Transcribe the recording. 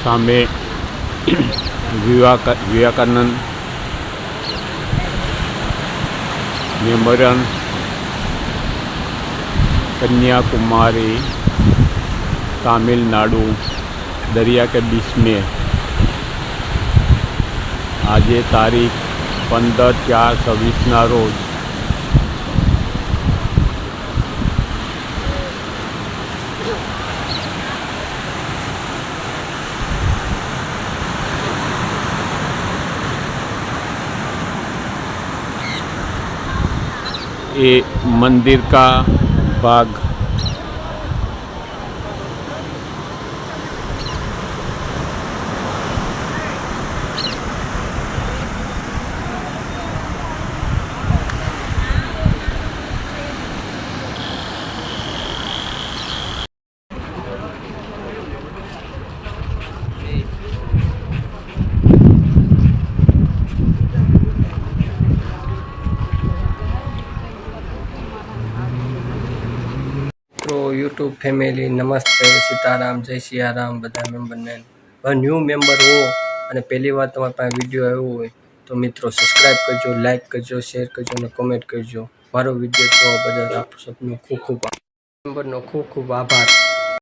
સામે વિવેકાનંદ मेमोरियल कन्याकुमारी तमिलनाडु दरिया के बीच में आज तारीख 15/4/26 रोज ये मंदिर का भाग यूट्यूब फैमिली नमस्ते सीताराम जय सियाराम बधा मेम्बर ने न्यू मेम्बर हो और पहली बार तमारे पास विडियो आव्यो हो तो मित्रों सब्सक्राइब करजो, लाइक करजो, शेर करजो और कमेंट करजो। मारो विडियो जोवा बदल आप सबनो खूब खूब मेम्बर नो खूब खूब आभार।